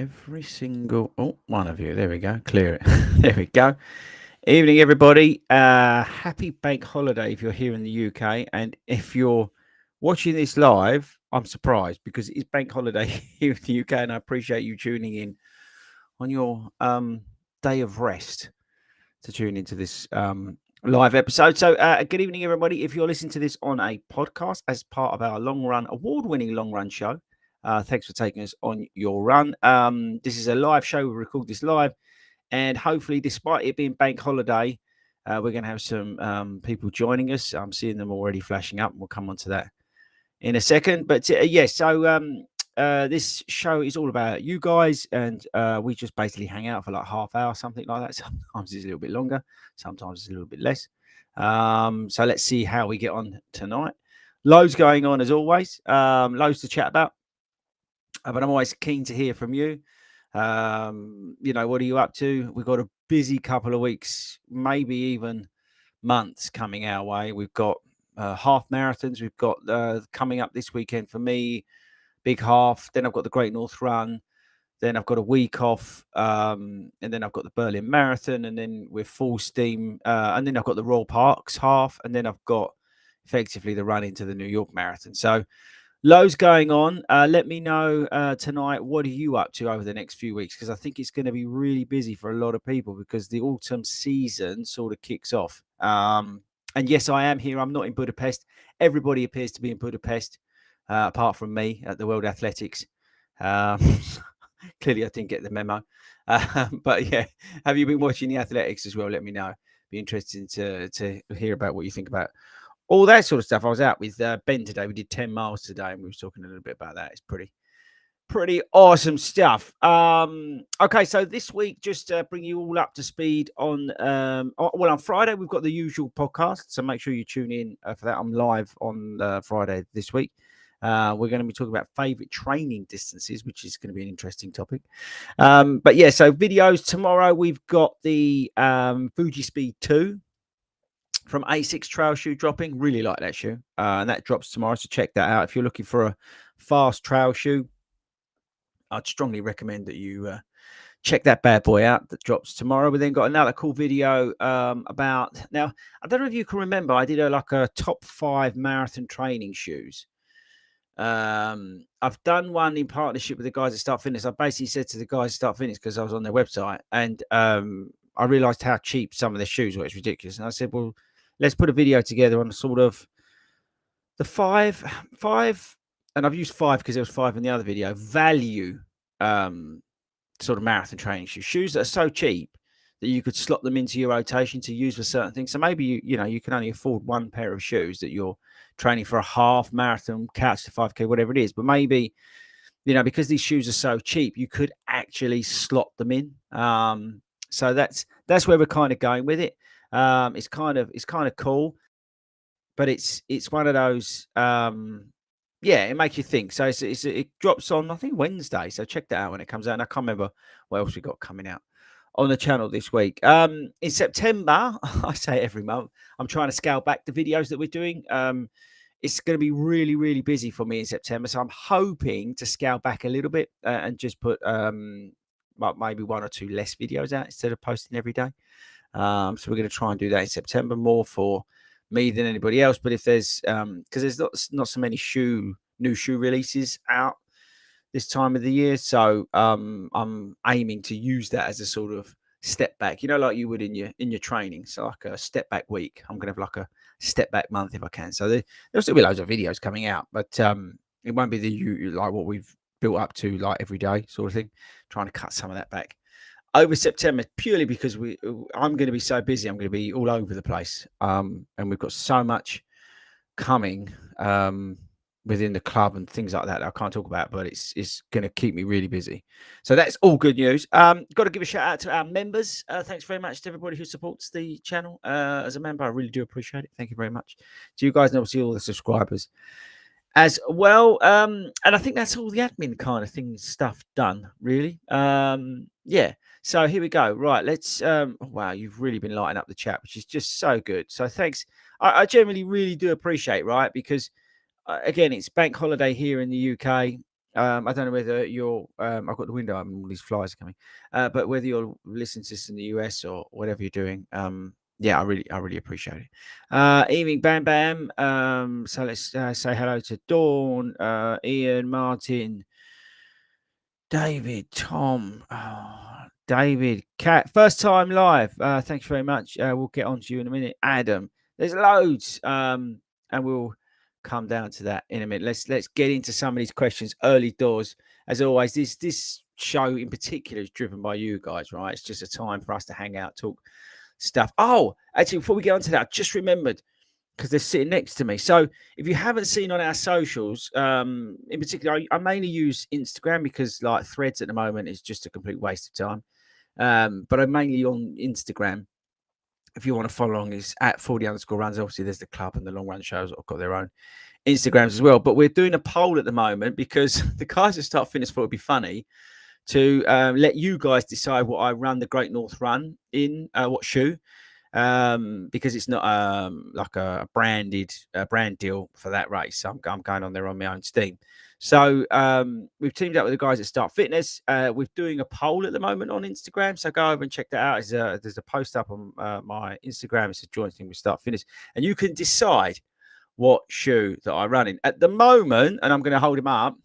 every single one of you. There we go. Clear it. There we go. Evening, everybody. Happy bank holiday if you're here in the UK, and if you're watching this live, I'm surprised because it is bank holiday here in the UK, and I appreciate you tuning in on your day of rest to tune into this live episode. So, good evening, everybody. If you're listening to this on a podcast as part of our award-winning long run show, thanks for taking us on your run. This is a live show. We record this live, and hopefully, despite it being bank holiday, we're going to have some people joining us. I'm seeing them already flashing up. We'll come on to that in a second. But yes, so this show is all about you guys, and we just basically hang out for like half hour, something like that. Sometimes it's a little bit longer, sometimes it's a little bit less. So let's see how we get on tonight. Loads going on as always, loads to chat about. But I'm always keen to hear from you. What are you up to? We've got a busy couple of weeks, maybe even months coming our way. We've got half marathons. We've got coming up this weekend for me, big half. Then I've got the Great North Run. Then I've got a week off. And then I've got the Berlin Marathon. And then we're full steam. And then I've got the Royal Parks half. And then I've got effectively the run into the New York Marathon. So loads going on. Let me know tonight, what are you up to over the next few weeks? Because I think it's going to be really busy for a lot of people because the autumn season sort of kicks off. And yes, I am here. I'm not in Budapest. Everybody appears to be in Budapest, apart from me at the World Athletics. Clearly, I didn't get the memo. But yeah, have you been watching the athletics as well? Let me know. Be interesting to hear about what you think about all that sort of stuff. I was out with Ben today. We did 10 miles today, and we were talking a little bit about that. It's pretty awesome stuff. Okay, so this week, just bring you all up to speed on. On Friday we've got the usual podcast, so make sure you tune in for that. I'm live on Friday this week. We're going to be talking about favorite training distances, which is going to be an interesting topic. But yeah, so videos tomorrow. We've got the Fuji Speed 2 from A6 Trail Shoe dropping. Really like that shoe. And that drops tomorrow, so check that out. If you're looking for a fast trail shoe, I'd strongly recommend that you check that bad boy out. That drops tomorrow. We then got another cool video about, now, I don't know if you can remember, I did a top 5 marathon training shoes. I've done one in partnership with the guys at Start Fitness. I basically said to the guys at Start Fitness, because I was on their website, and I realized how cheap some of their shoes were. It's ridiculous. And I said, well, let's put a video together on sort of the five, and I've used 5 because there was 5 in the other video, value sort of marathon training shoes that are so cheap that you could slot them into your rotation to use for certain things. So maybe you can only afford one pair of shoes that you're training for a half marathon, couch to 5K, whatever it is. But maybe, because these shoes are so cheap, you could actually slot them in. So that's where we're kind of going with it. It's kind of cool, but it's one of those. It makes you think. So it drops on, I think, Wednesday. So check that out when it comes out. And I can't remember what else we got coming out on the channel this week. In September, I say every month, I'm trying to scale back the videos that we're doing. It's going to be really, really busy for me in September. So I'm hoping to scale back a little bit and just put maybe 1 or 2 less videos out instead of posting every day. So we're going to try and do that in September, more for me than anybody else. But if there's because there's not so many new shoe releases out this time of the year, so I'm aiming to use that as a sort of step back, like you would in your training. So like a step back week, I'm gonna have like a step back month if I can. So there'll still be loads of videos coming out, but it won't be like what we've built up to, like every day sort of thing. Trying to cut some of that back over September, purely because I'm going to be so busy. I'm going to be all over the place, and we've got so much coming within the club and things like that I can't talk about, but it's going to keep me really busy. So that's all good news. Got to give a shout out to our members. Thanks very much to everybody who supports the channel as a member. I really do appreciate it. Thank you very much to you guys, and obviously all the subscribers as well. And I think that's all the admin kind of stuff done, really. Yeah. So here we go. Right, let's. Wow, you've really been lighting up the chat, which is just so good. So thanks. I generally really do appreciate, right? Because again, it's bank holiday here in the UK. I don't know whether you're. I've got the window open, all these flies are coming. But whether you're listening to this in the US or whatever you're doing, yeah, I really appreciate it. Evening, Bam Bam. So let's say hello to Dawn, Ian, Martin, David, Tom, David, Cat. First time live. Thanks very much. We'll get on to you in a minute. Adam, there's loads. And we'll come down to that in a minute. Let's get into some of these questions early doors. As always, this show in particular is driven by you guys, right? It's just a time for us to hang out, talk stuff. Oh, actually, before we get on to that, I just remembered because they're sitting next to me. So if you haven't seen on our socials, in particular, I mainly use Instagram because like Threads at the moment is just a complete waste of time. But I'm mainly on Instagram. If you want to follow along, is at 40_runs. Obviously, there's the club and the long run shows that have got their own Instagrams as well. But we're doing a poll at the moment because the guys at Start Fitness thought it'd be funny to let you guys decide what I run the Great North Run in, what shoe. Because it's not like a branded brand deal for that race. So I'm going on there on my own steam. So we've teamed up with the guys at Start Fitness. We're doing a poll at the moment on Instagram. So go over and check that out. There's a post up on my Instagram. It's a joint thing with Start Fitness. And you can decide what shoe that I run in. At the moment, and I'm going to hold them up,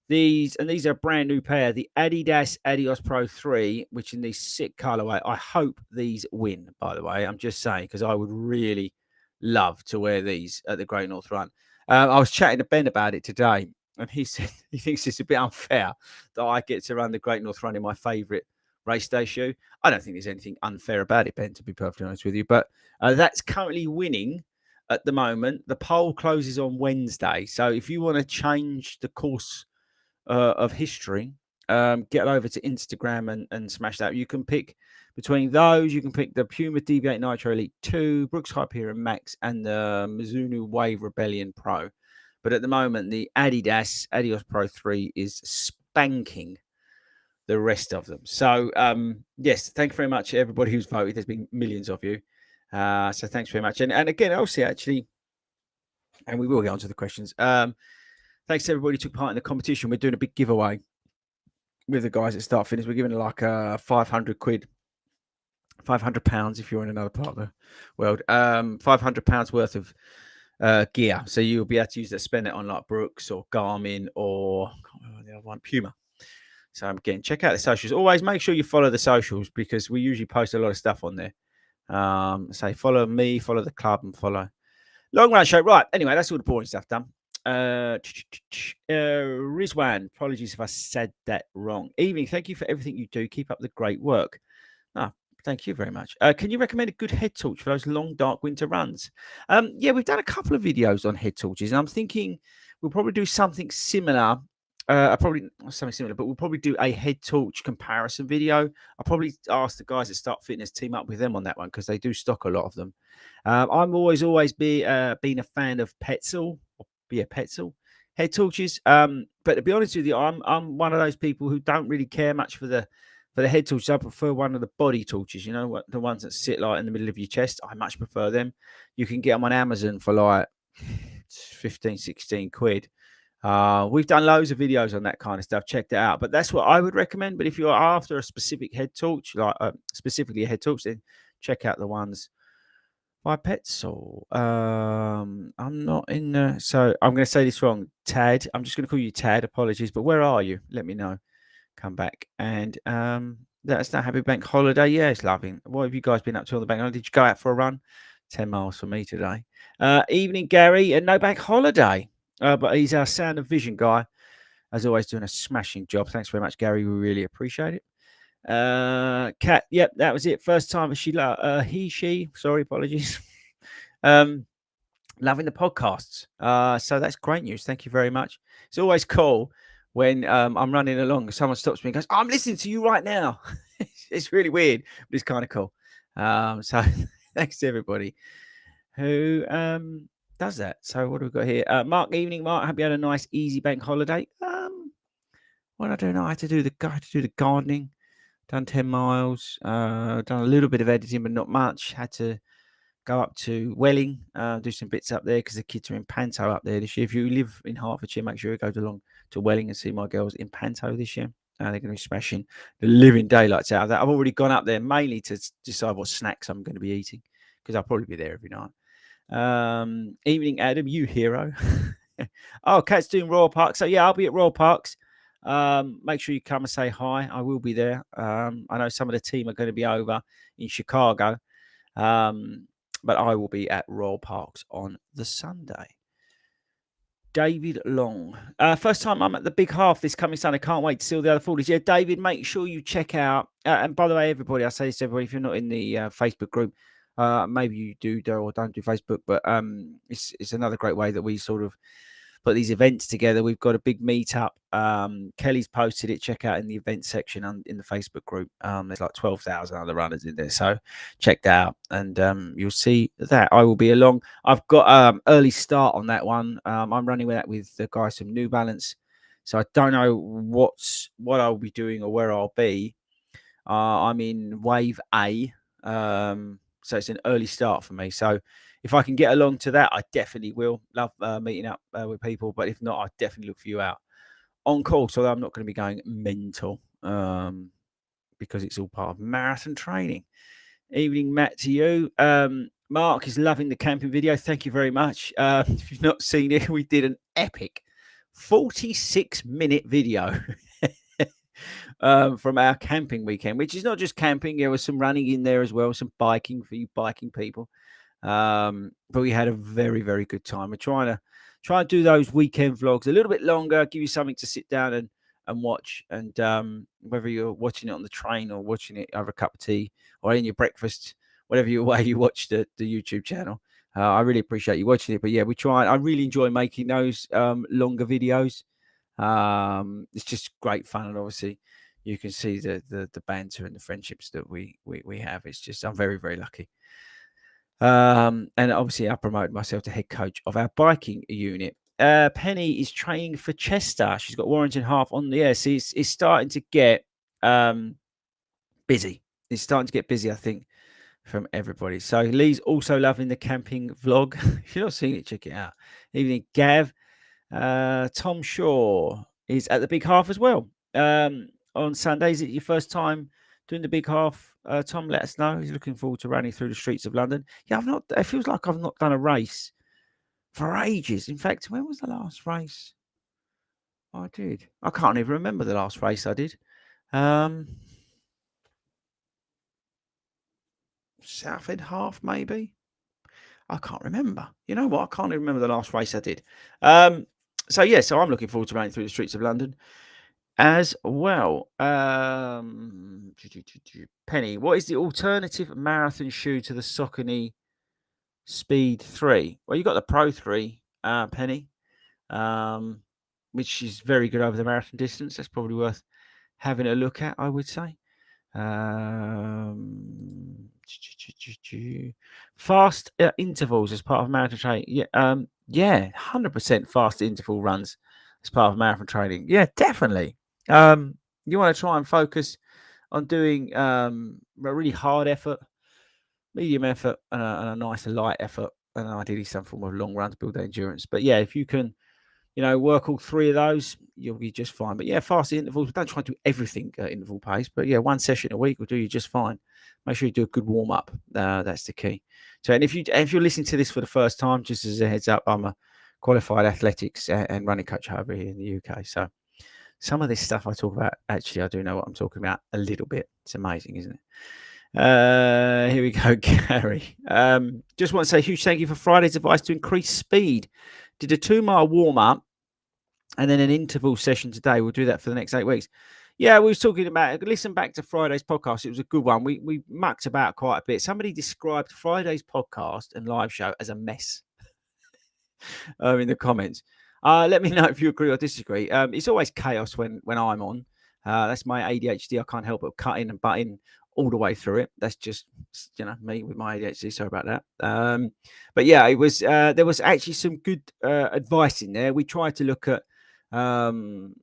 these are a brand new pair, the Adidas Adios Pro 3, which in the sick colorway. I hope these win, by the way. I'm just saying, because I would really love to wear these at the Great North Run. I was chatting to Ben about it today, and he said he thinks it's a bit unfair that I get to run the Great North Run in my favorite race day shoe. I don't think there's anything unfair about it, Ben, to be perfectly honest with you. But that's currently winning at the moment. The poll closes on Wednesday. So if you want to change the course of history, get over to Instagram and smash that. You can pick between those. You can pick the Puma DV8 Nitro Elite 2, Brooks Hyperion Max, and the Mizuno Wave Rebellion Pro. But at the moment, the Adidas Adios Pro 3 is spanking the rest of them. So, yes, thank you very much to everybody who's voted. There's been millions of you. So thanks very much. And again, also actually, and we will get on to the questions. Thanks to everybody who took part in the competition. We're doing a big giveaway with the guys at Start Fitness. We're giving like a 500 quid, £500 if you're in another part of the world. £500 worth of gear. So you'll be able to use that, spend it on like Brooks or Garmin or the other one, Puma. So again, check out the socials. Always make sure you follow the socials because we usually post a lot of stuff on there. Say follow me, follow the club, and follow Long Run Show. Right. Anyway, that's all the boring stuff done. Rizwan, apologies if I said that wrong. Evening, thank you for everything you do. Keep up the great work. Thank you very much. Can you recommend a good head torch for those long, dark winter runs? Yeah, we've done a couple of videos on head torches, and I'm thinking we'll probably do something similar. Probably not something similar, but we'll probably do a head torch comparison video. I'll probably ask the guys at Start Fitness, team up with them on that one because they do stock a lot of them. I'm always been a fan of Petzl. Petzl head torches. But to be honest with you, I'm one of those people who don't really care much for the head torches. I prefer one of the body torches, you know, the ones that sit like in the middle of your chest. I much prefer them. You can get them on Amazon for like 15, 16 quid. We've done loads of videos on that kind of stuff. Check that out. But that's what I would recommend. But if you're after a specific head torch, like specifically a head torch, then check out the ones by Petzl. I'm not in the... So I'm going to say this wrong. Tad. I'm just going to call you Tad. Apologies. But where are you? Let me know. Come back. And let us know. Happy bank holiday. Yeah, it's loving. What have you guys been up to on the bank holiday? Did you go out for a run? 10 miles for me today. Evening, Gary. And no bank holiday. But he's our sound and vision guy. As always, doing a smashing job. Thanks very much, Gary. We really appreciate it. Kat, yep, that was it. First time she, sorry, apologies. Loving the podcasts. So that's great news. Thank you very much. It's always cool when I'm running along and someone stops me and goes, I'm listening to you right now. It's really weird, but it's kind of cool. So thanks to everybody who does that. So what do we got here? Mark, evening, Mark. Hope you had a nice, easy bank holiday. What I do know, I had to do the gardening. Done 10 miles. Done a little bit of editing, but not much. Had to go up to Welling, do some bits up there because the kids are in Panto up there this year. If you live in Hertfordshire, make sure you go to to Welling and see my girls in Panto this year. They're going to be smashing the living daylights out of that. I've already gone up there mainly to decide what snacks I'm going to be eating because I'll probably be there every night. Evening, Adam, you hero. Oh, Kat's doing Royal Park. So, yeah, I'll be at Royal Parks. Make sure you come and say hi. I will be there. I know some of the team are going to be over in Chicago. But I will be at Royal Parks on the Sunday. David Long. First time I'm at the Big Half this coming Sunday. Can't wait to see all the other 40s. Yeah, David, make sure you check out. And by the way, everybody, I say this to everybody, if you're not in the Facebook group, maybe you do or don't do Facebook, but it's another great way that we sort of put these events together. We've got a big meetup. Kelly's posted it. Check out in the event section in the Facebook group. There's like 12,000 other runners in there, so check that out, and you'll see that I will be along. I've got early start on that one. I'm running with that with the guys from New Balance, so I don't know what I'll be doing or where I'll be. I'm in Wave A, so it's an early start for me. So if I can get along to that, I definitely will. Love meeting up with people, but if not, I definitely look for you out on course. Although I'm not going to be going mental because it's all part of marathon training. Evening, Matt, to you. Mark is loving the camping video. Thank you very much. If you've not seen it, we did an epic 46-minute video from our camping weekend, which is not just camping. There was some running in there as well, some biking for you biking people. But we had a very, very good time. We're trying to do those weekend vlogs a little bit longer, give you something to sit down and watch. And whether you're watching it on the train or watching it over a cup of tea or in your breakfast, whatever way you watch the YouTube channel, I really appreciate you watching it. But yeah, I really enjoy making those longer videos. It's just great fun, and obviously you can see the banter and the friendships that we have. It's just, I'm very, very lucky. And obviously I promoted myself to head coach of our biking unit. Penny is training for Chester. She's got Warrington half on the air. So it's starting to get busy. It's starting to get busy, I think, from everybody. So Lee's also loving the camping vlog. If you're not seeing it, check it out. Evening, Gav. Tom Shaw is at the Big Half as well. On Sundays, is it your first time doing the Big Half? Tom, let us know. He's looking forward to running through the streets of London. Yeah, it feels like I've not done a race for ages. In fact, when was the last race I did? I can't even remember the last race I did. Southend Half, maybe. I can't remember. You know what? I can't even remember the last race I did. So I'm looking forward to running through the streets of London as well. Penny, what is the alternative marathon shoe to the Saucony Speed 3? Well, you got the Pro 3, Penny, which is very good over the marathon distance. That's probably worth having a look at, I would say. Fast intervals as part of marathon training. Yeah, 100% fast interval runs as part of marathon training. Yeah, definitely. You want to try and focus on doing a really hard effort, medium effort, and a nice light effort, and ideally some form of long run to build that endurance. But yeah, if you can, work all three of those, you'll be just fine. But yeah, fast intervals. Don't try to do everything at interval pace. But yeah, one session a week will do you just fine. Make sure you do a good warm up. That's the key. So, and if you're listening to this for the first time, just as a heads up, I'm a qualified athletics and running coach over here in the UK. So some of this stuff I talk about, actually, I do know what I'm talking about a little bit. It's amazing, isn't it? Here we go, Gary. Just want to say a huge thank you for Friday's advice to increase speed. Did a 2-mile warm up and then an interval session today. We'll do that for the next 8 weeks. Yeah, we was talking about it. Listen back to Friday's podcast. It was a good one. We mucked about quite a bit. Somebody described Friday's podcast and live show as a mess in the comments. Let me know if you agree or disagree. It's always chaos when I'm on. That's my ADHD. I can't help but cut in and butt in all the way through it. That's just, me with my ADHD. Sorry about that. But yeah, it was. There was actually some good advice in there. We tried to look at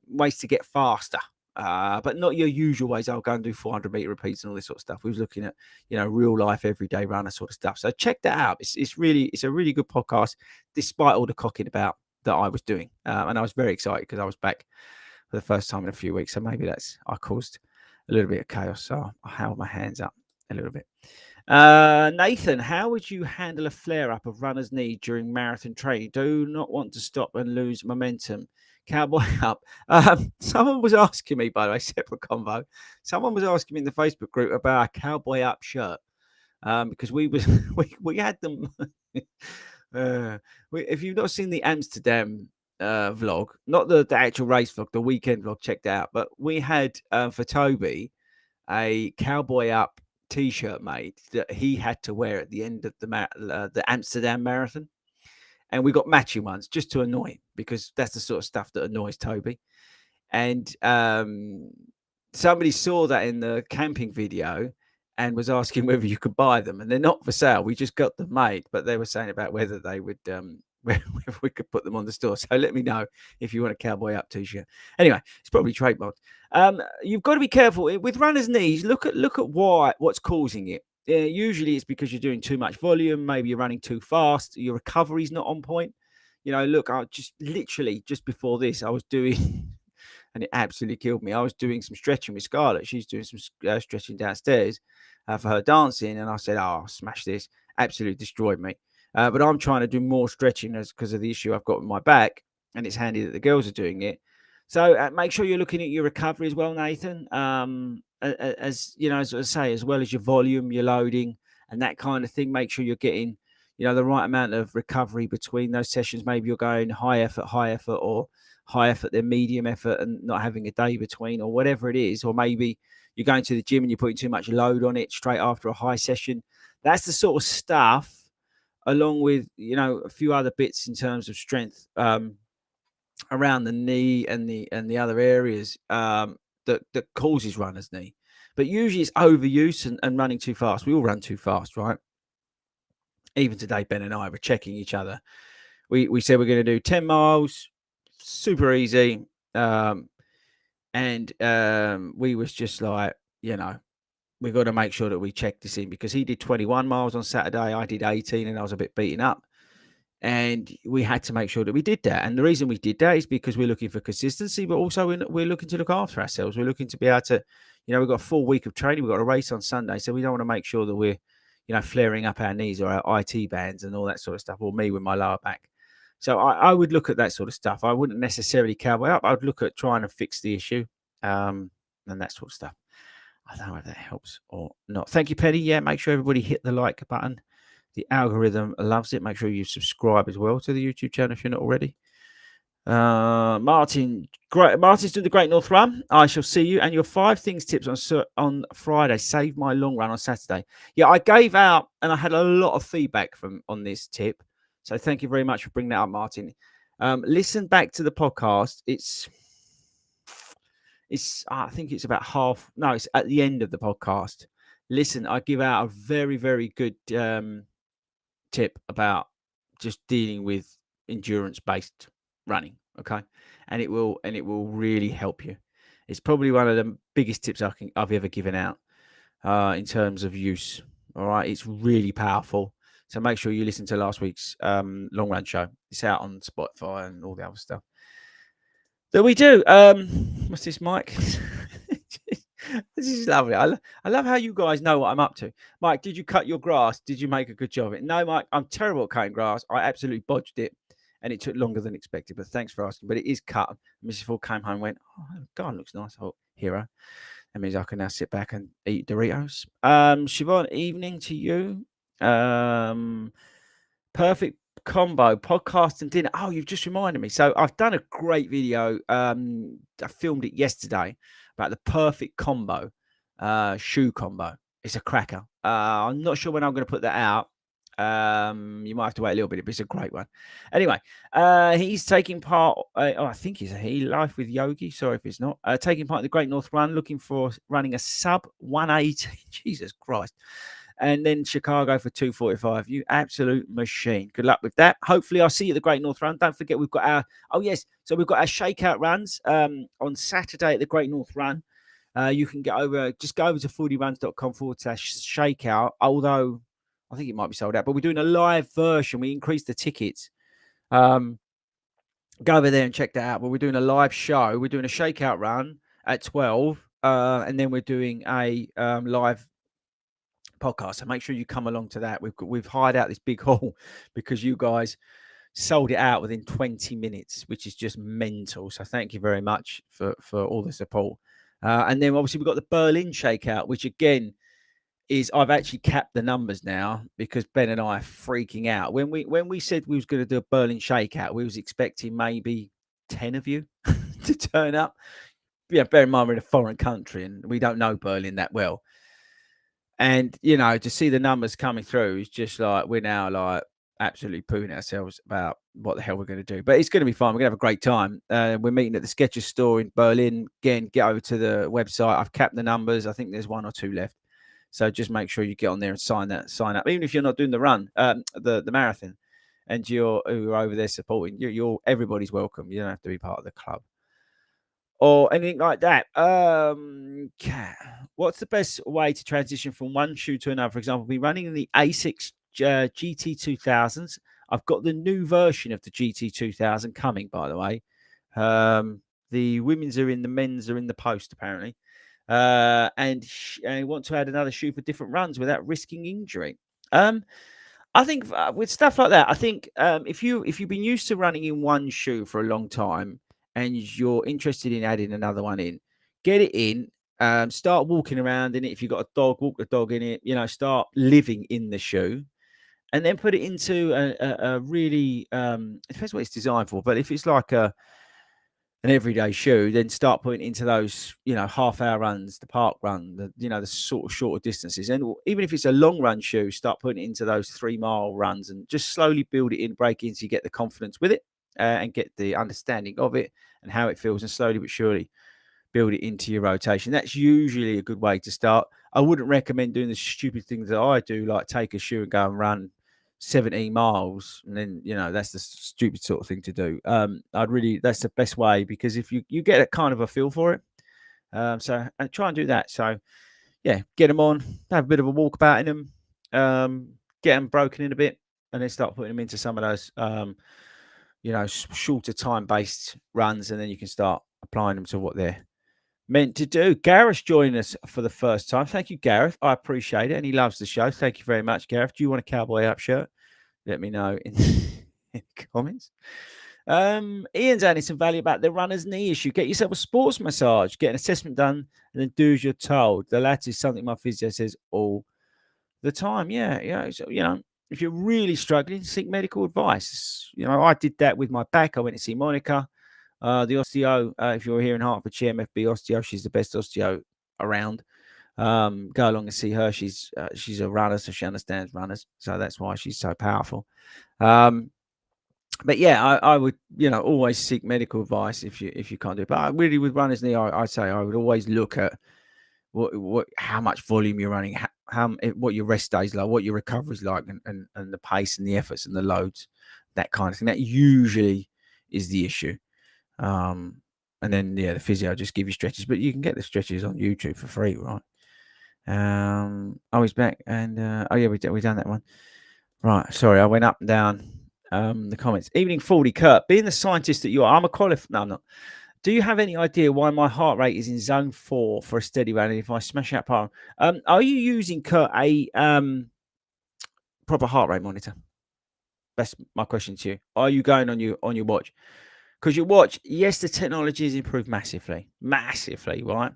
ways to get faster, but not your usual ways. I'll go and do 400-meter repeats and all this sort of stuff. We was looking at real life, everyday runner sort of stuff. So check that out. It's a really good podcast, despite all the cocking about that I was doing. And I was very excited because I was back for the first time in a few weeks. So maybe I caused a little bit of chaos. So I held my hands up a little bit. Nathan, how would you handle a flare up of runner's knee during marathon training? Do not want to stop and lose momentum. Cowboy up. Someone was asking me, by the way, separate convo. Someone was asking me in the Facebook group about a cowboy up shirt. Because we was we had them. If you've not seen the Amsterdam vlog, not the actual race vlog, the weekend vlog, checked out. But we had for Toby a cowboy up T-shirt made that he had to wear at the end of the Amsterdam marathon, and we got matching ones just to annoy him because that's the sort of stuff that annoys Toby. And somebody saw that in the camping video and was asking whether you could buy them, and they're not for sale. We just got them made, but they were saying about whether they would whether we could put them on the store. So let me know if you want a cowboy up T-shirt. Anyway, it's probably trademarked. You've got to be careful with runners' knees. Look at what's causing it. Usually it's because you're doing too much volume. Maybe you're running too fast. Your recovery's not on point. Look, I just literally just before this, I was doing, and it absolutely killed me. I was doing some stretching with Scarlett. She's doing some stretching downstairs for her dancing, and I said, "Oh, smash this!" Absolutely destroyed me. But I'm trying to do more stretching because of the issue I've got with my back, and it's handy that the girls are doing it. So make sure you're looking at your recovery as well, Nathan. As you know, as I say, as well as your volume, your loading, and that kind of thing. Make sure you're getting, the right amount of recovery between those sessions. Maybe you're going high effort, or high effort, then medium effort, and not having a day between, or whatever it is. Or maybe you're going to the gym and you're putting too much load on it straight after a high session. That's the sort of stuff, along with a few other bits in terms of strength around the knee and the other areas that causes runner's knee. But usually it's overuse and running too fast. We all run too fast, right? Even today, Ben and I were checking each other. We said we're going to do 10 miles, super easy, and we was just like, we got to make sure that we check this in, because he did 21 miles on Saturday. I did 18 and I was a bit beaten up. And we had to make sure that we did that. And the reason we did that is because we're looking for consistency, but also we're looking to look after ourselves. We're looking to be able to, we've got a full week of training. We've got a race on Sunday. So we don't want to make sure that we're, flaring up our knees or our IT bands and all that sort of stuff, or me with my lower back. So I would look at that sort of stuff. I wouldn't necessarily cowboy up. I would look at trying to fix the issue and that sort of stuff. I don't know if that helps or not. Thank you, Penny. Yeah, make sure everybody hit the like button. The algorithm loves it. Make sure you subscribe as well to the YouTube channel if you're not already. Martin, great. Martin's doing the Great North Run. I shall see you. And your 5 things tips on Friday. Save my long run on Saturday. Yeah, I gave out and I had a lot of feedback on this tip. So thank you very much for bringing that up, Martin. Listen back to the podcast. I think it's about half. No, it's at the end of the podcast. Listen, I give out a very, very good tip about just dealing with endurance-based running. Okay, and it will really help you. It's probably one of the biggest tips I've ever given out in terms of use. All right, it's really powerful. So make sure you listen to last week's long run show. It's out on Spotify and all the other stuff that we do. What's this, Mike? This is lovely. I love how you guys know what I'm up to. Mike, did you cut your grass? Did you make a good job of it? No, Mike, I'm terrible at cutting grass. I absolutely bodged it, and it took longer than expected. But thanks for asking. But it is cut. Mrs. Ford came home and went, "Oh, God, looks nice." Oh, hero. That means I can now sit back and eat Doritos. Siobhan, evening to you. Perfect combo, podcast and dinner. Oh, you've just reminded me. So I've done a great video. I filmed it yesterday about the perfect combo, shoe combo. It's a cracker. I'm not sure when I'm going to put that out. You might have to wait a little bit, but it's a great one. Anyway, he's taking part. I think he's Life with Yogi. Sorry if it's not. Taking part in the Great North Run, looking for running a sub 180. Jesus Christ. And then Chicago for 2:45. You absolute machine. Good luck with that. Hopefully, I'll see you at the Great North Run. Don't forget, we've got our so we've got our shakeout runs on Saturday at the Great North Run. You can go over to fordyruns.com/shakeout. Although I think it might be sold out, but we're doing a live version. We increased the tickets. go over there and check that out. But we're doing a live show. We're doing a shakeout run at 12, and then we're doing a live podcast. So make sure you come along to that. We've hired out this big hall because you guys sold it out within 20 minutes, which is just mental. So thank you very much for all the support. And then obviously we've got the Berlin shakeout, which again is I've actually capped the numbers now because Ben and I are freaking out. When we said we was going to do a Berlin shakeout, we was expecting maybe 10 of you to turn up. Yeah, bear in mind we're in a foreign country and we don't know Berlin that well. And to see the numbers coming through is just like we're now like absolutely pooing ourselves about what the hell we're going to do. But it's going to be fun. We're going to have a great time. We're meeting at the Skechers store in Berlin. Again, get over to the website. I've capped the numbers. I think there's 1 or 2 left. So just make sure you get on there and sign up. Even if you're not doing the run, the marathon, and you're over there supporting, everybody's welcome. You don't have to be part of the club or anything like that. What's the best way to transition from one shoe to another? For example, be running in the Asics GT 2000s. I've got the new version of the GT 2000 coming, by the way. The women's are in, the men's are in the post, apparently. And I want to add another shoe for different runs without risking injury. I think with stuff like that, I think if you've been used to running in one shoe for a long time and you're interested in adding another one in, get it in. Start walking around in it. If you've got a dog, walk the dog in it. Start living in the shoe, and then put it into a really it depends what it's designed for. But if it's like an everyday shoe, then start putting into those, half-hour runs, the park run, the sort of shorter distances. And even if it's a long run shoe, start putting it into those 3-mile runs and just slowly build it in, break in so you get the confidence with it and get the understanding of it and how it feels, and slowly but surely build it into your rotation. That's usually a good way to start. I wouldn't recommend doing the stupid things that I do, like take a shoe and go and run 17 miles, and then that's the stupid sort of thing to do. That's the best way, because if you get a kind of a feel for it, so and try and do that. So yeah, get them on, have a bit of a walkabout in them, get them broken in a bit, and then start putting them into some of those shorter time based runs, and then you can start applying them to what they're meant to do. Gareth joined us for the first time. Thank you, Gareth. I appreciate it. And he loves the show. Thank you very much, Gareth. Do you want a cowboy up shirt? Let me know in, in the comments. Ian's adding some value about the runner's knee issue. Get yourself a sports massage, get an assessment done, and then do as you're told. The latter is something my physio says all the time. Yeah. So, if you're really struggling, seek medical advice. I did that with my back. I went to see Monica. The osteo, if you're here in Hertfordshire, MFB osteo, she's the best osteo around. Go along and see her. She's a runner, so she understands runners. So that's why she's so powerful. But yeah, I would always seek medical advice if you can't do it. But really, with runner's knee, I say I would always look at how much volume you're running, what your rest days like, what your recovery is like, and the pace and the efforts and the loads, that kind of thing. That usually is the issue. And then the physio just give you stretches, but you can get the stretches on YouTube for free, right? He's back, and we done that one. Right, sorry, I went up and down the comments. Evening 40, Kurt. Being the scientist that you are, I'm a qualified. No, I'm not. Do you have any idea why my heart rate is in zone 4 for a steady run? And if I smash out part, are you using, Kurt, a proper heart rate monitor? That's my question to you. Are you going on your watch? Because your watch, yes, the technology has improved massively, right?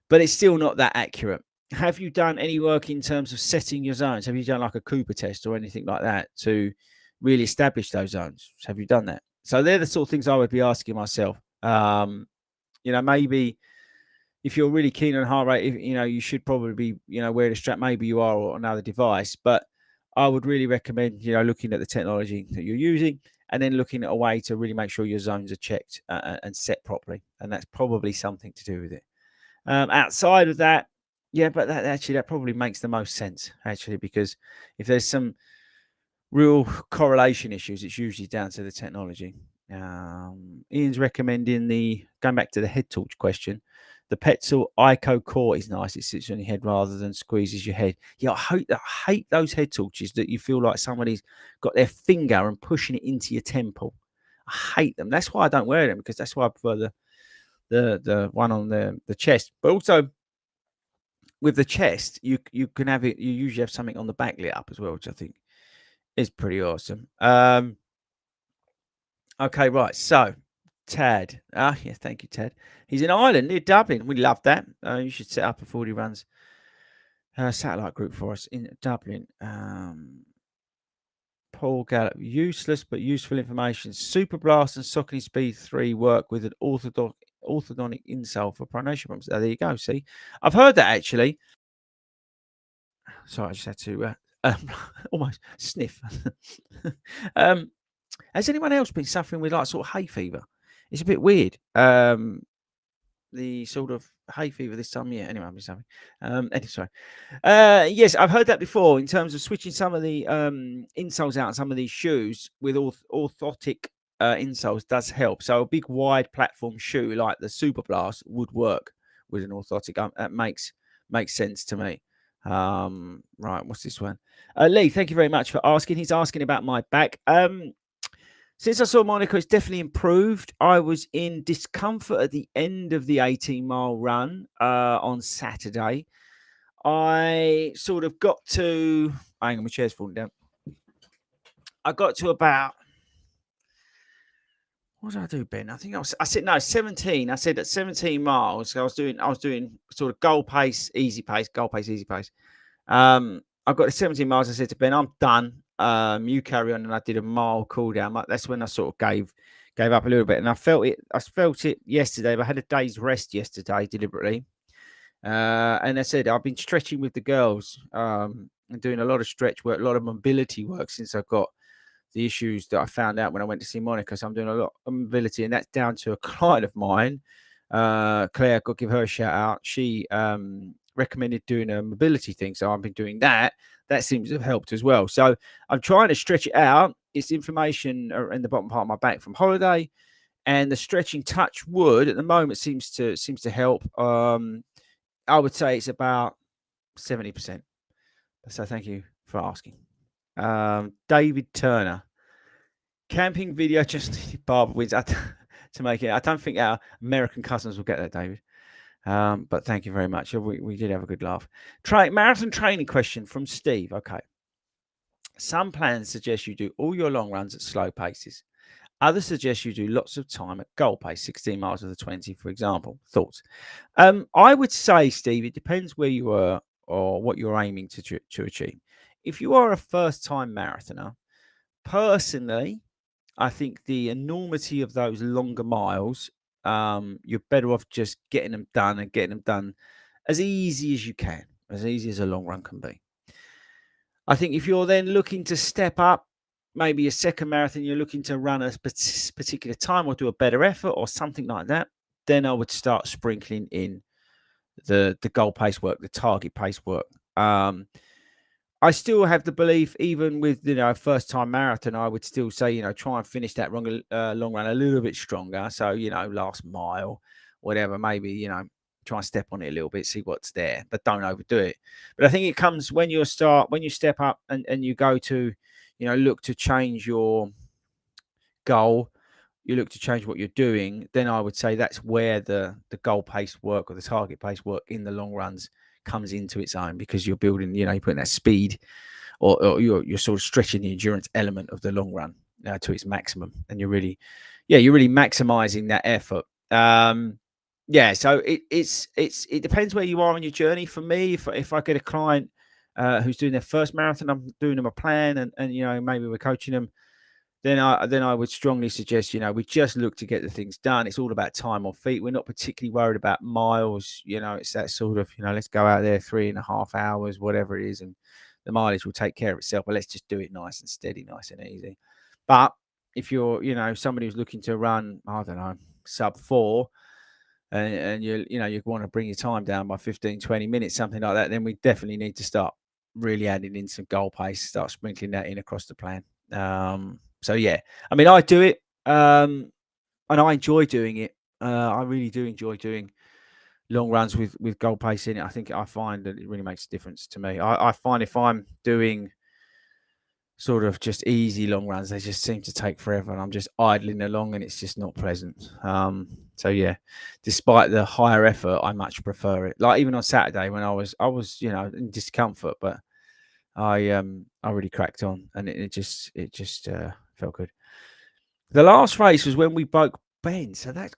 But it's still not that accurate. Have you done any work in terms of setting your zones? Have you done like a Cooper test or anything like that to really establish those zones? Have you done that? So they're the sort of things I would be asking myself. Maybe if you're really keen on heart rate, you should probably be, wearing a strap. Maybe you are, or another device. But I would really recommend, looking at the technology that you're using, and then looking at a way to really make sure your zones are checked and set properly. And that's probably something to do with it. Outside of that, yeah, but that probably makes the most sense, actually, because if there's some real correlation issues, it's usually down to the technology. Ian's recommending going back to the head torch question, the Petzl ICO core is nice. It sits on your head rather than squeezes your head. Yeah, I hate those head torches that you feel like somebody's got their finger and pushing it into your temple. I hate them. That's why I don't wear them, because that's why I prefer the one on the chest. But also with the chest, you can have it. You usually have something on the back lit up as well, which I think is pretty awesome. Okay, right. So Tad, yeah, thank you, Ted. He's in Ireland near Dublin. We love that. You should set up a 40 runs satellite group for us in Dublin. Paul Gallup, useless but useful information. Super Blast and Socking Speed 3 work with an orthodontic insole for pronation bumps. There you go. See, I've heard that actually. Sorry, I just had to almost sniff. Has anyone else been suffering with like sort of hay fever? It's a bit weird. The sort of hay fever this time. Yeah. Anyway, I'm just having. Anyway, sorry. Yes, I've heard that before. In terms of switching some of the insoles out, some of these shoes with orthotic insoles does help. So a big wide platform shoe like the Super Blast would work with an orthotic. That makes sense to me. Right, what's this one? Lee, thank you very much for asking. He's asking about my back. Since I saw Monica, it's definitely improved. I was in discomfort at the end of the 18-mile run on Saturday. I sort of got to... Hang on, my chair's falling down. I got to about... What did I do, Ben? I said, no, 17. I said at 17 miles, I was doing sort of goal pace, easy pace, goal pace, easy pace. I got to 17 miles. I said to Ben, I'm done. You carry on. And I did a mile cool down. That's when I sort of gave up a little bit. And I felt it yesterday, but I had a day's rest yesterday deliberately. And I said, I've been stretching with the girls and doing a lot of stretch work, a lot of mobility work since I got the issues that I found out when I went to see Monica. So I'm doing a lot of mobility, and that's down to a client of mine, Claire. Got to give her a shout out. She recommended doing a mobility thing, so I've been doing that. That seems to have helped as well. So I'm trying to stretch it out. It's inflammation in the bottom part of my back from holiday, and the stretching, touch wood, at the moment seems to help. I would say it's about 70%. So thank you for asking. David Turner, camping video just needed barber wins to make it. I don't think our American customers will get that, David. But thank you very much. We did have a good laugh. Marathon training question from Steve. Okay. Some plans suggest you do all your long runs at slow paces. Others suggest you do lots of time at goal pace, 16 miles of the 20, for example. Thoughts? I would say, Steve, it depends where you are or what you're aiming to achieve. If you are a first-time marathoner, personally, I think the enormity of those longer miles, you're better off just getting them done and getting them done as easy as you can, as easy as a long run can be. I think if you're then looking to step up, maybe a second marathon, you're looking to run a particular time or do a better effort or something like that, then I would start sprinkling in the goal pace work, the target pace work. I still have the belief, even with first time marathon, I would still say try and finish that long run a little bit stronger. So last mile, whatever, maybe try and step on it a little bit, see what's there, but don't overdo it. But I think it comes when you step up and you go to look to change your goal, you look to change what you're doing, then I would say that's where the goal pace work or the target pace work in the long runs comes into its own, because you're building, you're putting that speed or you're sort of stretching the endurance element of the long run to its maximum, and you're really maximizing that effort. So it depends where you are on your journey. For me, if I get a client who's doing their first marathon, I'm doing them a plan, and maybe we're coaching them, then I would strongly suggest, we just look to get the things done. It's all about time on feet. We're not particularly worried about miles. It's that sort of, let's go out there 3.5 hours, whatever it is, and the mileage will take care of itself. But let's just do it nice and steady, nice and easy. But if you're, somebody who's looking to run, I don't know, sub 4, and you want to bring your time down by 15, 20 minutes, something like that, then we definitely need to start really adding in some goal pace, start sprinkling that in across the plan. So yeah, I mean, I do it, and I enjoy doing it. I really do enjoy doing long runs with goal pace in it. I find that it really makes a difference to me. I find if I'm doing sort of just easy long runs, they just seem to take forever, and I'm just idling along, and it's just not pleasant. So yeah, despite the higher effort, I much prefer it. Like even on Saturday when I was in discomfort, but I really cracked on, and it just felt good. The last race was when we broke Ben, so that's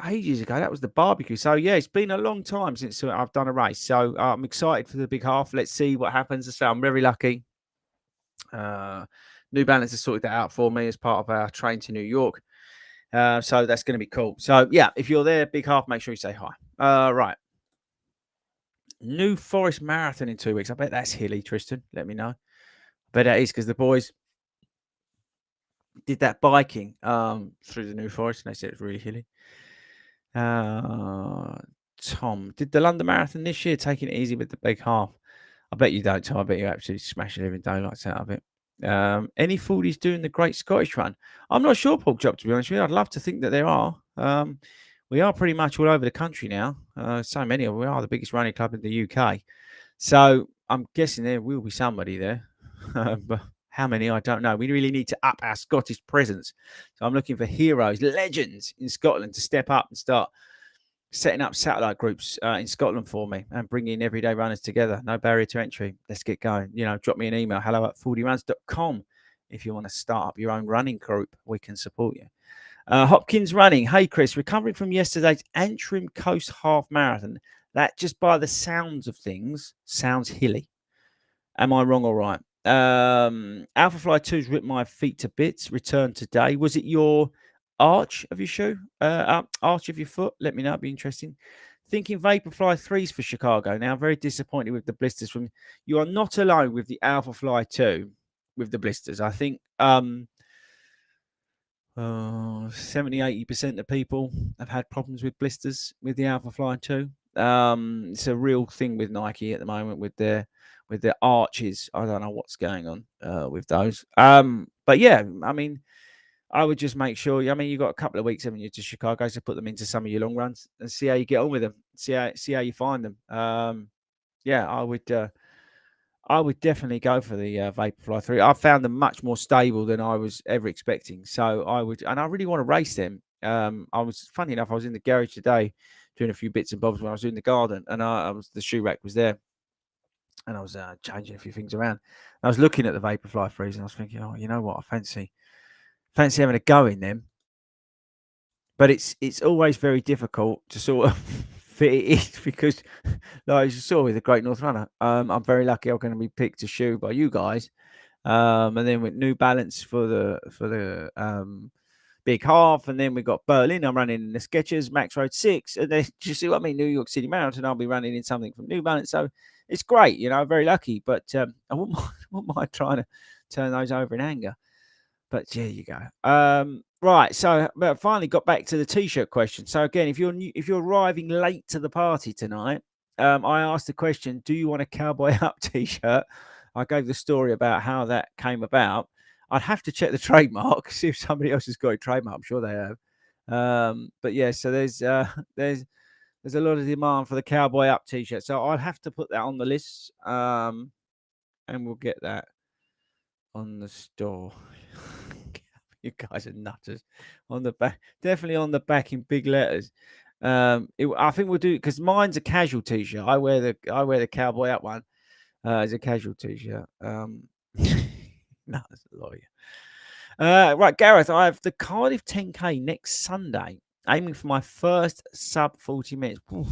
ages ago. That was the barbecue. So yeah, it's been a long time since I've done a race. So I'm excited for the big half. Let's see what happens. So I'm very lucky. Uh, New Balance has sorted that out for me as part of our train to New York. So that's going to be cool. So yeah, if you're there, big half, make sure you say hi. Right. New Forest Marathon in 2 weeks. I bet that's hilly, Tristan. Let me know. I bet that is because the boys did that biking through the New Forest and they said it's really hilly. Tom, did the London Marathon this year, taking it easy with the big half? I bet you don't, Tom. I bet you absolutely smash the living daylights out of it. Any foodies doing the Great Scottish Run? I'm not sure, Paul Chop, to be honest with you. I'd love to think that there are. We are pretty much all over the country now. So many of them. We are the biggest running club in the UK. So I'm guessing there will be somebody there. But how many, I don't know. We really need to up our Scottish presence. So I'm looking for heroes, legends in Scotland to step up and start setting up satellite groups in Scotland for me and bringing everyday runners together. No barrier to entry. Let's get going. Drop me an email, hello@fordyruns.com. If you want to start up your own running group, we can support you. Hopkins Running. Hey, Chris, recovering from yesterday's Antrim Coast Half Marathon. That, just by the sounds of things, sounds hilly. Am I wrong or right? Alpha Fly 2's ripped my feet to bits. Returned today. Was it your arch of your shoe? Arch of your foot? Let me know. It'd be interesting. Thinking Vaporfly 3s for Chicago. Now, very disappointed with the blisters from. You are not alone with the Alpha Fly 2 with the blisters. I think 70-80% of people have had problems with blisters with the Alpha Fly 2. It's a real thing with Nike at the moment with their arches. I don't know what's going on with those. But yeah, I mean, I would just make sure. I mean, you've got a couple of weeks, haven't you, to Chicago, to put them into some of your long runs and see how you get on with them. See how you find them. Yeah, I would definitely go for the Vaporfly 3. I found them much more stable than I was ever expecting. So I would, and I really want to race them. Funny enough, I was in the garage today doing a few bits and bobs when I was doing the garden, and the shoe rack was there, and I was changing a few things around. I was looking at the Vaporfly 3s, and I was thinking, oh, you know what, I fancy having a go in them. But it's always very difficult to sort of fit it in because, like you saw with the Great North Runner, I'm very lucky I'm going to be picked a shoe by you guys. And then with New Balance for the big half, and then we got Berlin. I'm running in the Skechers Max Road 6, and then do you see what I mean? New York City Marathon, I'll be running in something from New Balance. So it's great, very lucky. But I wouldn't mind trying to turn those over in anger. But there you go. Right, so finally got back to the t-shirt question. So again, if you're arriving late to the party tonight, I asked the question: do you want a Cowboy Up t-shirt? I gave the story about how that came about. I'd have to check the trademark, see if somebody else has got a trademark. I'm sure they have. But yeah, so there's a lot of demand for the Cowboy Up t-shirt. So I'll have to put that on the list, and we'll get that on the store. You guys are nutters. On the back, definitely on the back in big letters. I think we'll do it because mine's a casual t-shirt. I wear the Cowboy Up one as a casual t-shirt. No, that's a lot of you. Right, Gareth, I have the Cardiff 10K next Sunday, aiming for my first sub 40 minutes. Oof.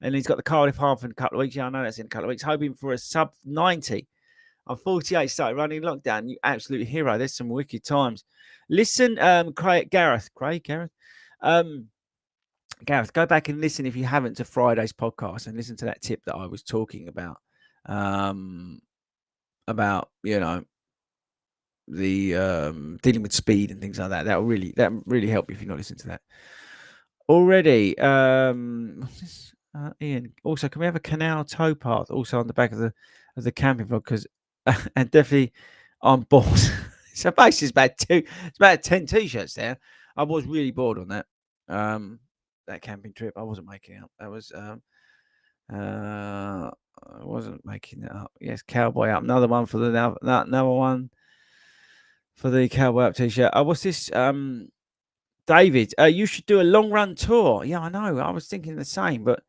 And he's got the Cardiff half in a couple of weeks. Yeah, I know that's in a couple of weeks. Hoping for a sub 90. I'm 48, started running lockdown. You absolute hero. There's some wicked times. Listen, Gareth. Gareth, go back and listen if you haven't to Friday's podcast and listen to that tip that I was talking about. About the dealing with speed and things like that. That really help you if you're not listening to that already. What's this? Ian. Also, can we have a canal towpath also on the back of the camping vlog? Because and definitely I'm bored. So basically, it's about 10 t-shirts there. I was really bored on that camping trip. I wasn't making it up. That was I wasn't making it up. Yes, Cowboy Up. Another one for another one. for the Cowboy Up t-shirt. Oh, what's this? David, you should do a long run tour. Yeah, I know. I was thinking the same, but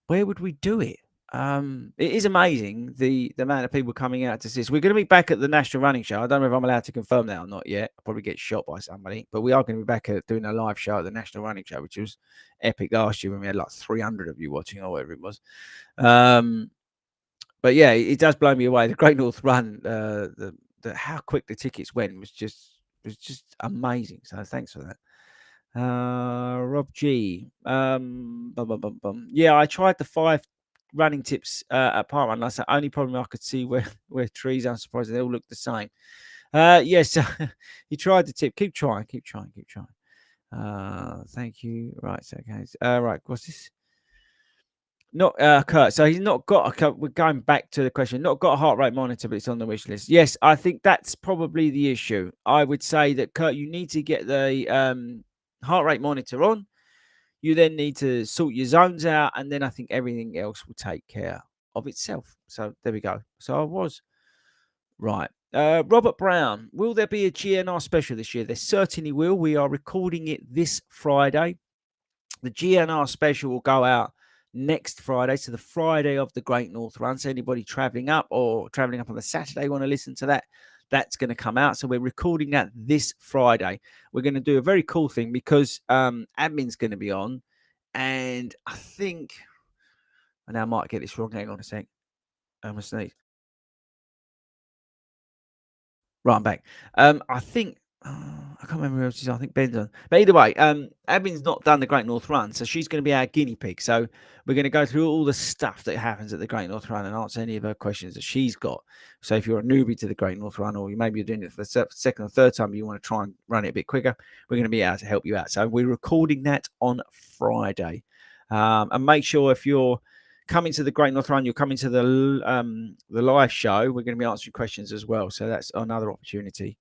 where would we do it? It is amazing the amount of people coming out to see this. We're going to be back at the National Running Show. I don't know if I'm allowed to confirm that or not yet. I'll probably get shot by somebody, but we are going to be back at doing a live show at the National Running Show, which was epic last year when we had like 300 of you watching or whatever it was. But yeah, it does blow me away. The Great North Run, how quick the tickets went was just amazing. So thanks for that. Rob G. Yeah, I tried the 5 running tips at Parkrun. And that's the only problem I could see where trees, unsurprisingly, they all look the same. Yes, you tried the tip. Keep trying. Thank you. Right, so okay. Right, what's this? Not Kurt. So he's not got. We're going back to the question. Not got a heart rate monitor, but it's on the wish list. Yes, I think that's probably the issue. I would say that Kurt, you need to get the heart rate monitor on. You then need to sort your zones out, and then I think everything else will take care of itself. So there we go. So I was right. Robert Brown, will there be a GNR special this year? There certainly will. We are recording it this Friday. The GNR special will go out next Friday, so the Friday of the Great North Run. So anybody traveling up or traveling up on the Saturday want to listen to that, that's going to come out. So we're recording that this Friday. We're going to do a very cool thing because admin's going to be on, and I think, and I might get this wrong. Hang on a sec. I'm gonna sneeze. Right, I'm back. I think I can't remember who else is on. I think Ben's on. But either way, Abby's not done the Great North Run, so she's going to be our guinea pig. So we're going to go through all the stuff that happens at the Great North Run and answer any of her questions that she's got. So if you're a newbie to the Great North Run, or maybe you're doing it for the second or third time, you want to try and run it a bit quicker, we're going to be able to help you out. So we're recording that on Friday, and make sure if you're coming to the Great North Run, you're coming to the live show. We're going to be answering questions as well, so that's another opportunity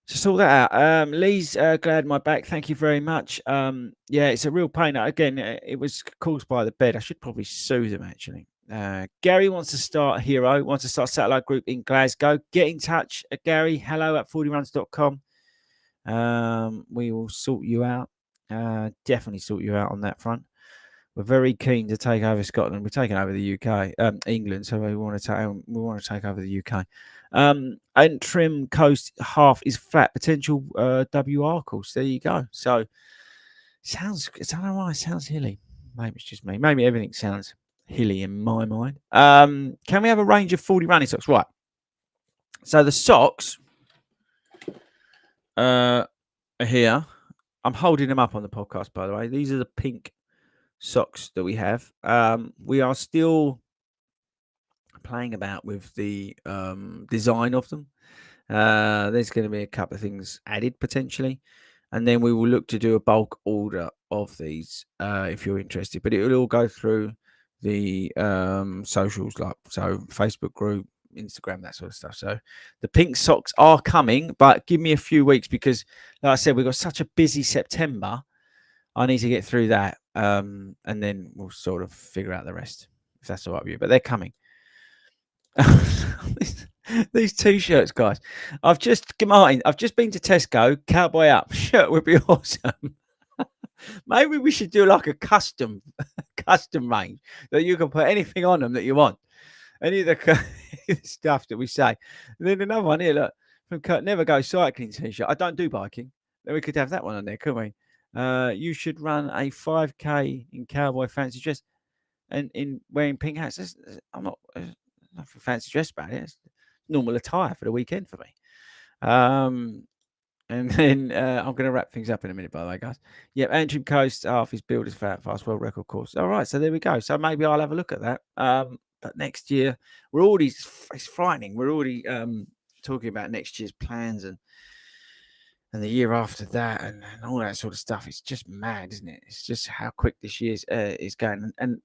to sort that out. Lee's glad my back. Thank you very much. Yeah, it's a real pain. Again, it was caused by the bed. I should probably sue them actually. Gary wants to start Hero, wants to start a satellite group in Glasgow. Get in touch, Gary. Hello at FORDYruns.com. We will sort you out. Definitely sort you out on that front. We're very keen to take over Scotland. We're taking over the UK, England. So we want to take over the UK. And Trim Coast half is flat. Potential WR course. There you go. So sounds. I don't know why it sounds hilly. Maybe it's just me. Maybe everything sounds hilly in my mind. Can we have a range of 40 running socks? Right. So the socks are here. I'm holding them up on the podcast, by the way. These are the pink socks that we have. We are still playing about with the design of them. There's going to be a couple of things added potentially, and then we will look to do a bulk order of these if you're interested. But it will all go through the socials, like so Facebook group, Instagram, that sort of stuff. So the pink socks are coming, but give me a few weeks because, like I said, we've got such a busy September. I need to get through that, and then we'll sort of figure out the rest, if that's all right with you. But they're coming. These t-shirts, guys. I've just been to Tesco. Cowboy Up shirt would be awesome. Maybe we should do like a custom range that you can put anything on them that you want. Any of the stuff that we say. And then another one here, look, from Kurt, Never Go Cycling t-shirt. I don't do biking. Then we could have that one on there, couldn't we? You should run a 5K in cowboy fancy dress and in wearing pink hats. I'm not nothing fancy dress about it. It's normal attire for the weekend for me. And then I'm going to wrap things up in a minute, by the way, guys. Yep, Antrim Coast, half his builders fast world record course. All right, so there we go. So maybe I'll have a look at that. But next year, it's frightening. We're already talking about next year's plans and the year after that and all that sort of stuff. It's just mad, isn't it? It's just how quick this year is going. And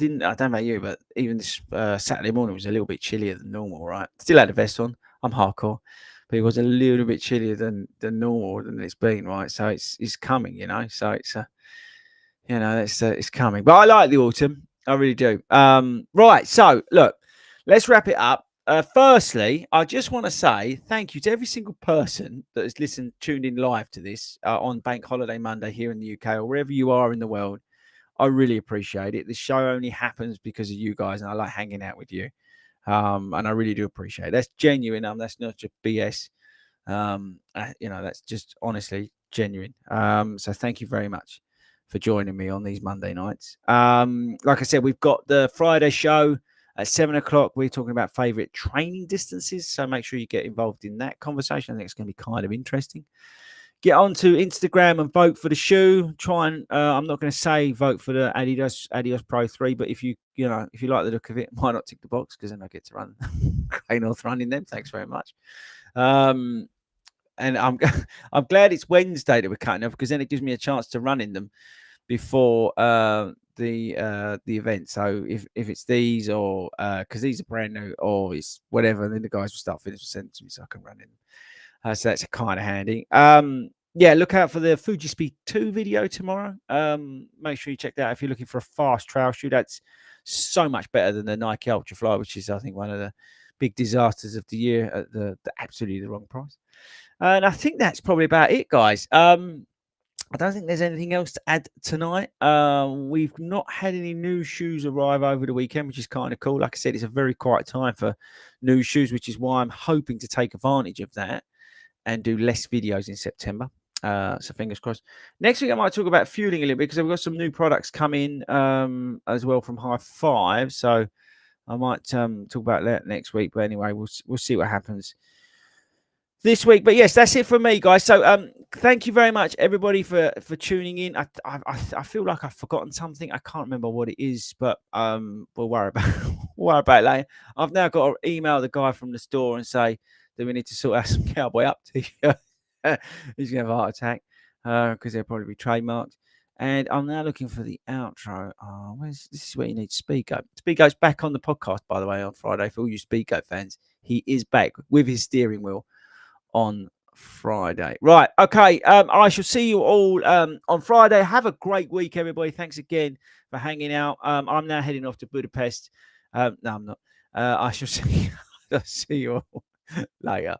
I don't know about you, but even this Saturday morning was a little bit chillier than normal, right? Still had a vest on. I'm hardcore, but it was a little bit chillier than normal than it's been, right? So it's coming, you know. So it's it's coming. But I like the autumn. I really do. Right. So look, let's wrap it up. Firstly, I just want to say thank you to every single person that has listened, tuned in live to this on Bank Holiday Monday here in the UK or wherever you are in the world. I really appreciate it. This show only happens because of you guys, and I like hanging out with you. And I really do appreciate it. That's genuine. That's not just BS. That's just honestly genuine. So thank you very much for joining me on these Monday nights. Like I said, we've got the Friday show at 7 o'clock. We're talking about favorite training distances. So make sure you get involved in that conversation. I think it's going to be kind of interesting. Get onto Instagram and vote for the shoe. Try and I'm not going to say vote for the Adios Pro 3, but if you like the look of it, why not tick the box? Because then I get to run Grey North running them. Thanks very much. And I'm glad it's Wednesday that we're cutting off, because then it gives me a chance to run in them before the event. So if it's these, or because these are brand new, or it's whatever, then the guys will start finishing sending to me so I can run in. So that's kind of handy. Yeah, look out for the Fuji Speed 2 video tomorrow. Make sure you check that out if you're looking for a fast trail shoe. That's so much better than the Nike Ultrafly, which is, I think, one of the big disasters of the year at the absolutely the wrong price. And I think that's probably about it, guys. I don't think there's anything else to add tonight. We've not had any new shoes arrive over the weekend, which is kind of cool. Like I said, it's a very quiet time for new shoes, which is why I'm hoping to take advantage of that and do less videos in September. So fingers crossed. Next week, I might talk about fueling a little bit, because we've got some new products coming as well from High Five. So I might talk about that next week. But anyway, we'll see what happens this week. But yes, that's it for me, guys. So thank you very much, everybody, for tuning in. I feel like I've forgotten something. I can't remember what it is, but we'll worry about it later. I've now got to email the guy from the store and say that we need to sort out some Cowboy Up t-shirts. He's gonna have a heart attack because they'll probably be trademarked. And I'm now looking for the outro. This is where you need Speako. Speako's back on the podcast, by the way, on Friday. For all you Speako fans, he is back with his steering wheel on Friday. Right. Okay. I shall see you all on Friday. Have a great week, everybody. Thanks again for hanging out. I'm now heading off to Budapest. No, I'm not. I shall see you all later.